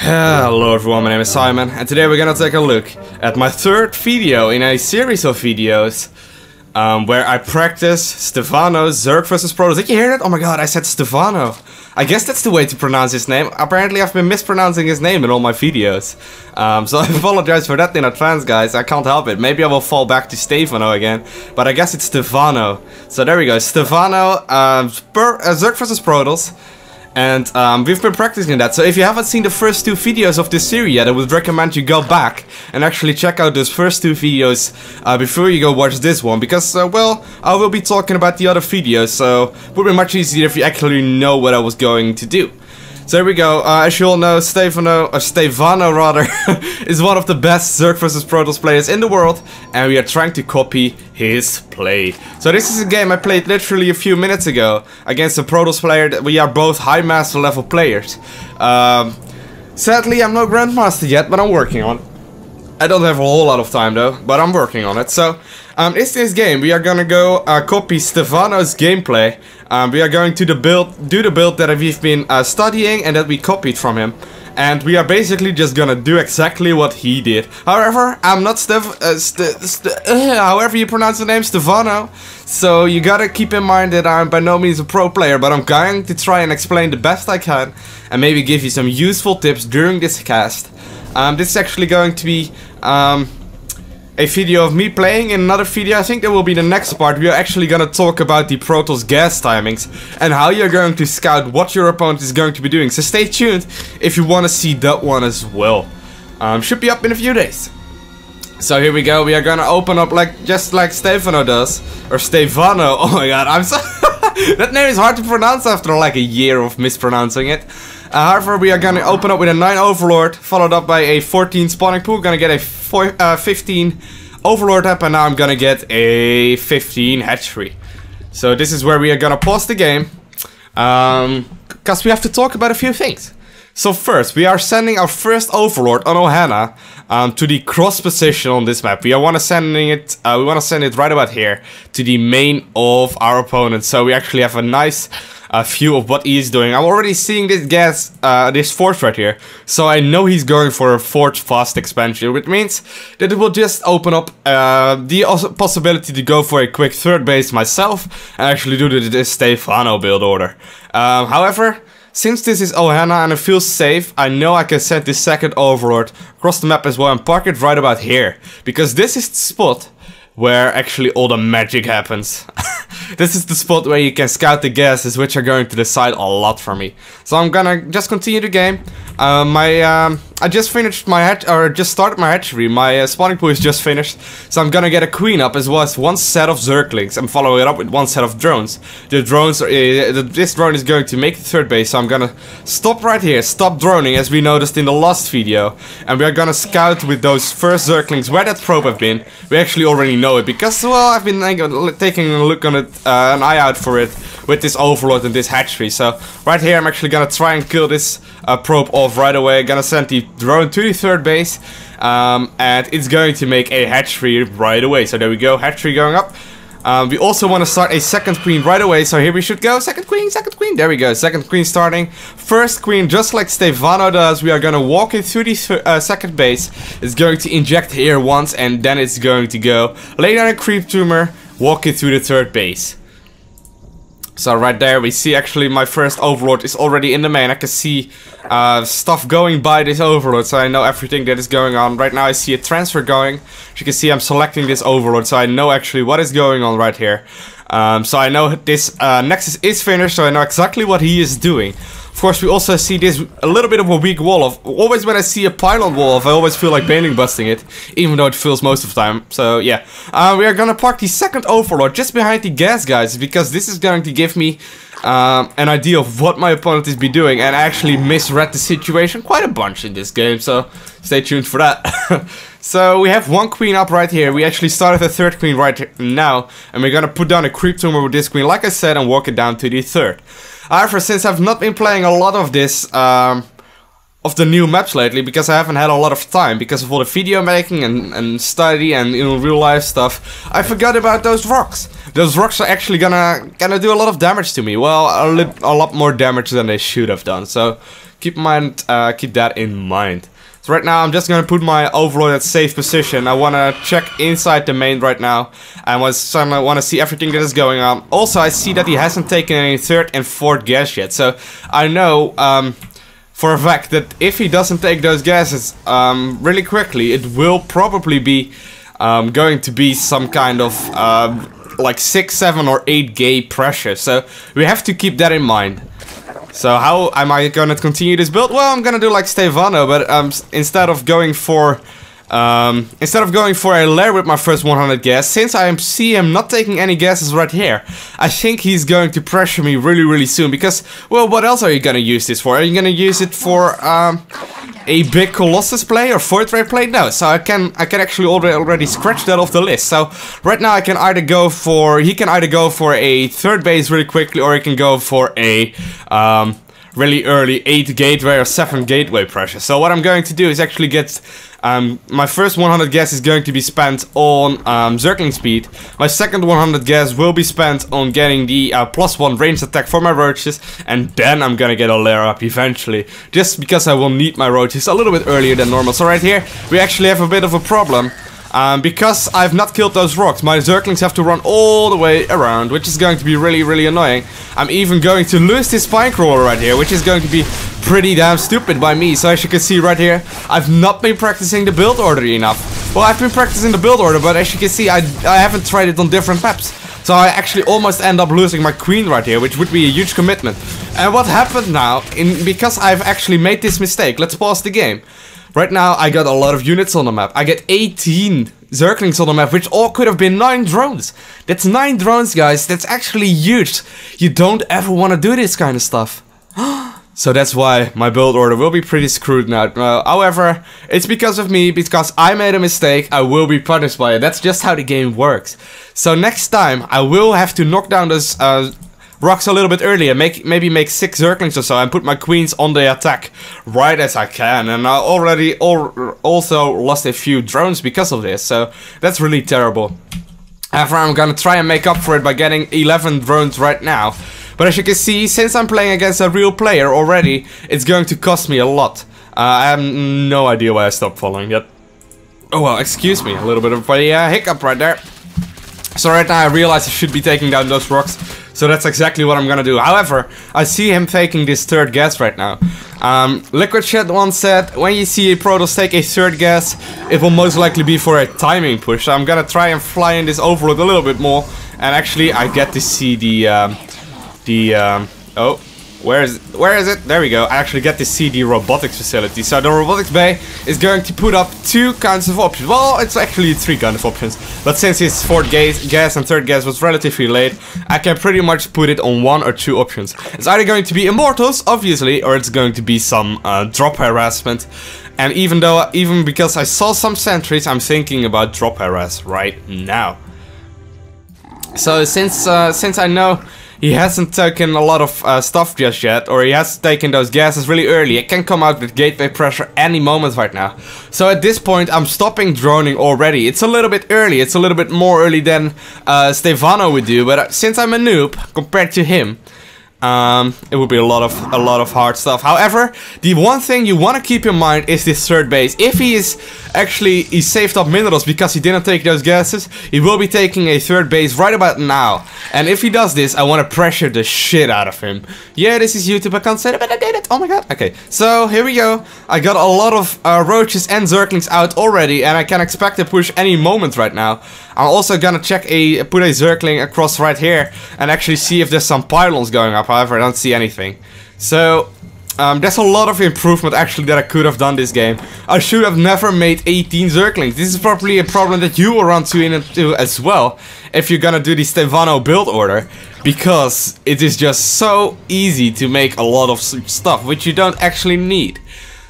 Hello everyone, my name is Simon, and today we're gonna take a look at my third video in a series of videos where I practice Stephano's Zerg vs Protoss. Did you hear that? Oh my god, I said Stephano. I guess that's the way to pronounce his name. Apparently I've been mispronouncing his name in all my videos. So I apologize for that in advance, guys. I can't help it. Maybe I will fall back to Stephano again, but I guess it's Stephano. So there we go, Stephano, Zerg vs Protoss. And we've been practicing that, so if you haven't seen the first two videos of this series yet, I would recommend you go back and actually check out those first two videos before you go watch this one, because, well, I will be talking about the other videos, so it would be much easier if you actually know what I was going to do. So here we go, as you all know, Stephano rather, is one of the best Zerg vs Protoss players in the world, and we are trying to copy his play. So this is a game I played literally a few minutes ago against a Protoss player that we are both high master level players. Sadly I'm no grandmaster yet, but I'm working on it. I don't have a whole lot of time though, but I'm working on it. So, in this game we are gonna go copy Stephano's gameplay. We are going to do the build that we've been studying and that we copied from him. And we are basically just gonna do exactly what he did. However, I'm not however you pronounce the name, Stephano. So you gotta keep in mind that I'm by no means a pro player, but I'm going to try and explain the best I can and maybe give you some useful tips during this cast. This is actually going to be a video of me playing. In another video, I think that will be the next part, we are actually gonna talk about the Protoss gas timings and how you're going to scout what your opponent is going to be doing. So stay tuned if you want to see that one as well. Should be up in a few days. So here we go, we are gonna open up just like Stephano does. Or Stephano, oh my god, I'm so... that name is hard to pronounce after like a year of mispronouncing it. However, we are gonna open up with a 9 Overlord, followed up by a 14 spawning pool. Gonna get a 15 Overlord up, and now I'm gonna get a 15 hatchery. So this is where we are gonna pause the game, because we have to talk about a few things. So first, we are sending our first Overlord on Ohana to the cross position on this map. We want to send it right about here to the main of our opponent. So we actually have a nice view of what he is doing. I'm already seeing this this fort right here, so I know he's going for a fort fast expansion, which means that it will just open up the possibility to go for a quick third base myself and actually do this Stephano build order. However, since this is Ohana and it feels safe, I know I can send this second Overlord across the map as well and park it right about here, because this is the spot where actually all the magic happens. This is the spot where you can scout the gases, which are going to decide a lot for me. So I'm gonna just continue the game. I just finished my just started my hatchery. My spawning pool is just finished, so I'm gonna get a queen up as well as one set of Zerglings and follow it up with one set of drones. The drones, this drone is going to make the third base, so I'm gonna stop right here, stop droning as we noticed in the last video, and we are gonna scout with those first Zerglings where that probe have been. We actually already know it because, well, I've been taking a look on it, an eye out for it with this Overlord and this hatchery. So right here I'm actually gonna try and kill this probe off right away. Gonna send the drone to the third base, and it's going to make a hatchery right away. So there we go, hatchery going up. We also want to start a second queen right away, so here we should go. Second queen, there we go, second queen starting. First queen, just like Stephano does, we are gonna walk it through the second base. It's going to inject here once, and then it's going to go lay down a creep tumor, walk it through the third base. So right there we see actually my first Overlord is already in the main. I can see stuff going by this Overlord, so I know everything that is going on. Right now I see a transfer going. As you can see, I'm selecting this Overlord, so I know actually what is going on right here. So I know this Nexus is finished, so I know exactly what he is doing. Of course, we also see this a little bit of a weak wall. Always when I see a pylon wall, I always feel like bailing busting it, even though it fails most of the time. So yeah, we are gonna park the second Overlord just behind the gas guys, because this is going to give me an idea of what my opponent is be doing, and I actually misread the situation quite a bunch in this game, so stay tuned for that. So we have one queen up right here. We actually started the third queen right now, and we're gonna put down a creep tumor with this queen, like I said, and walk it down to the third. However, since I've not been playing a lot of this, of the new maps lately, because I haven't had a lot of time because of all the video making and study and, you know, real life stuff, I forgot about those rocks. Those rocks are actually gonna do a lot of damage to me. Well, a lot more damage than they should have done. So keep that in mind. So right now I'm just gonna put my overlord at safe position. I wanna check inside the main right now. I wanna see everything that is going on. Also, I see that he hasn't taken any 3rd and 4th gas yet. So I know for a fact that if he doesn't take those gases really quickly, it will probably be going to be some kind of like 6, 7 or 8 gate pressure. So we have to keep that in mind. So how am I gonna continue this build? Well, I'm gonna do like Stephano, but instead of going for a lair with my first 100 gas, since I see him not taking any gases right here, I think he's going to pressure me really soon. Because, well, what else are you gonna use this for? Are you gonna use it for a big Colossus play or Void Ray play? No, so I can actually already scratch that off the list. So right now he can either go for a 3rd base really quickly, or he can go for a really early 8 gateway or 7 gateway pressure. So what I'm going to do is actually get my first 100 gas is going to be spent on Zergling speed. My second 100 gas will be spent on getting the +1 ranged attack for my roaches, and then I'm gonna get a lair up eventually, just because I will need my roaches a little bit earlier than normal. So right here we actually have a bit of a problem. Because I've not killed those rocks, my Zerglings have to run all the way around, which is going to be really annoying. I'm even going to lose this spine crawler right here, which is going to be pretty damn stupid by me. So as you can see right here, I've not been practicing the build order enough. Well, I've been practicing the build order, but as you can see, I haven't tried it on different maps. So I actually almost end up losing my queen right here, which would be a huge commitment. And what happened now, because I've actually made this mistake, let's pause the game. Right now, I got a lot of units on the map. I get 18 Zerglings on the map, which all could have been 9 drones. That's 9 drones, guys. That's actually huge. You don't ever want to do this kind of stuff. So that's why my build order will be pretty screwed now. However, it's because of me, because I made a mistake. I will be punished by it. That's just how the game works. So next time, I will have to knock down those rocks a little bit earlier, maybe make 6 Zerglings or so, and put my queens on the attack right as I can. And I already also lost a few drones because of this, so that's really terrible. However, I'm gonna try and make up for it by getting 11 drones right now. But as you can see, since I'm playing against a real player already, it's going to cost me a lot. I have no idea why I stopped following yet. Oh well, excuse me, a little bit of a hiccup right there. So right now I realize I should be taking down those rocks. So that's exactly what I'm gonna do. However, I see him taking this 3rd gas right now. Liquid Shed once said, when you see a Protoss take a 3rd gas, it will most likely be for a timing push. So I'm gonna try and fly in this overload a little bit more. And actually, I get to see oh, where is it? There we go. I actually get to see the robotics facility. So the robotics bay is going to put up 2 kinds of options. Well, it's actually 3 kinds of options. But since his 4th gas and 3rd gas was relatively late, I can pretty much put it on 1 or 2 options. It's either going to be Immortals, obviously, or it's going to be some drop harassment. And even because I saw some sentries, I'm thinking about drop harass right now. So since I know he hasn't taken a lot of stuff just yet, or he has taken those gases really early, it can come out with gateway pressure any moment right now. So at this point I'm stopping droning already. It's a little bit early, it's a little bit more early than Stephano would do, but since I'm a noob compared to him, it would be a lot of hard stuff. However, the one thing you want to keep in mind is this 3rd base. If he saved up minerals because he didn't take those gases, he will be taking a 3rd base right about now. And if he does this, I want to pressure the shit out of him. Yeah, this is YouTube, I can't say that, but I did it. Oh my god. Okay, so here we go. I got a lot of roaches and Zerglings out already, and I can expect a push any moment right now. I'm also gonna put a Zergling across right here and actually see if there's some pylons going up. However, I don't see anything. So there's a lot of improvement actually that I could have done this game. I should have never made 18 Zerglings. This is probably a problem that you will run into as well if you're gonna do the Stephano build order, because it is just so easy to make a lot of stuff which you don't actually need.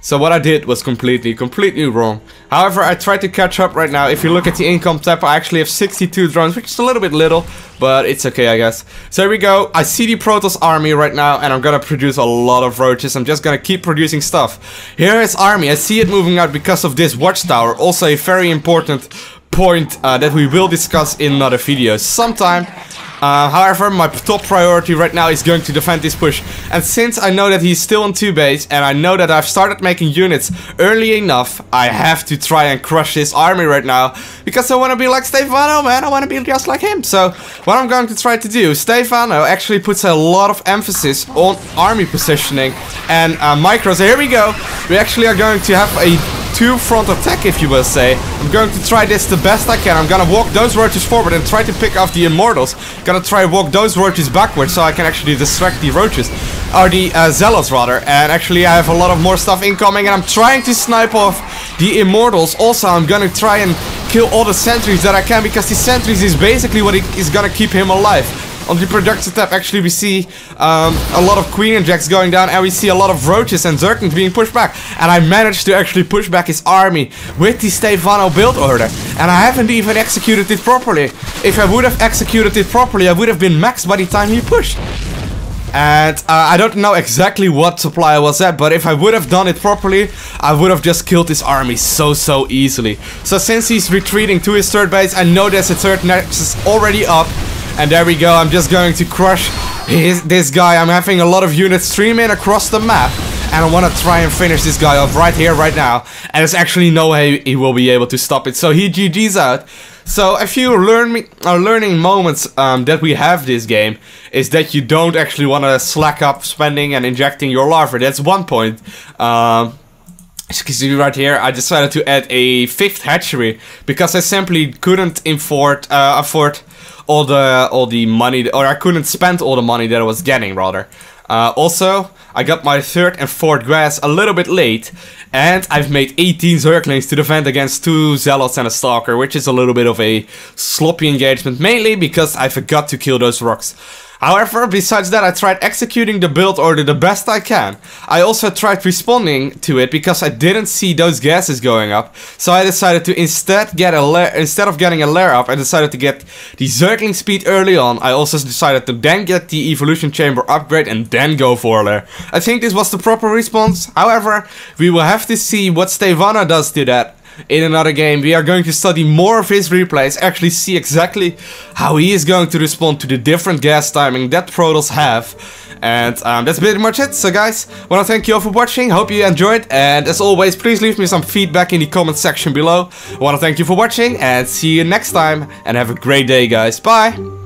So what I did was completely wrong. However, I tried to catch up right now. If you look at the income tab, I actually have 62 drones, which is a little bit little, but it's okay, I guess. So here we go. I see the Protoss army right now, and I'm gonna produce a lot of roaches. I'm just gonna keep producing stuff. Here is army. I see it moving out because of this watchtower. Also a very important point that we will discuss in another video sometime. However, my top priority right now is going to defend this push. And since I know that he's still on 2 base, and I know that I've started making units early enough, I have to try and crush this army right now. Because I want to be like Stephano, man. I want to be just like him. So, what I'm going to try to do, Stephano actually puts a lot of emphasis on army positioning and micros. Here we go. We actually are going to have a 2-front attack, if you will say. I'm going to try this the best I can. I'm gonna walk those roaches forward and try to pick off the immortals. Gonna try to walk those roaches backwards so I can actually distract the roaches. Or the zealots rather. And actually I have a lot of more stuff incoming and I'm trying to snipe off the immortals. Also I'm gonna try and kill all the sentries that I can, because the sentries is basically what is gonna keep him alive. On the production tab, actually, we see a lot of Queen Injects going down, and we see a lot of Roaches and Zerglings being pushed back. And I managed to actually push back his army with the Stephano build order. And I haven't even executed it properly. If I would have executed it properly, I would have been maxed by the time he pushed. And I don't know exactly what supply I was at, but if I would have done it properly, I would have just killed his army so easily. So since he's retreating to his 3rd base, I know there's a 3rd nexus already up. And there we go, I'm just going to crush this guy. I'm having a lot of units streaming across the map. And I want to try and finish this guy off right here, right now. And there's actually no way he will be able to stop it. So he GG's out. So a few learning moments that we have this game is that you don't actually want to slack up spending and injecting your larvae. That's one point. As you can see right here, I decided to add a 5th hatchery because I simply couldn't afford all the money, or I couldn't spend all the money that I was getting, rather. Also, I got my 3rd and 4th grass a little bit late, and I've made 18 Zerglings to defend against 2 Zealots and a Stalker, which is a little bit of a sloppy engagement, mainly because I forgot to kill those rocks. However, besides that, I tried executing the build order the best I can. I also tried responding to it because I didn't see those gases going up. So I decided to instead of getting a lair up, I decided to get the Zergling speed early on. I also decided to then get the evolution chamber upgrade and then go for a lair. I think this was the proper response. However, we will have to see what Stephano does to that. In another game, we are going to study more of his replays, actually see exactly how he is going to respond to the different gas timing that Protoss have. And that's pretty much it. So guys, I want to thank you all for watching, hope you enjoyed, and as always, please leave me some feedback in the comment section below. I want to thank you for watching, and see you next time, and have a great day guys, bye!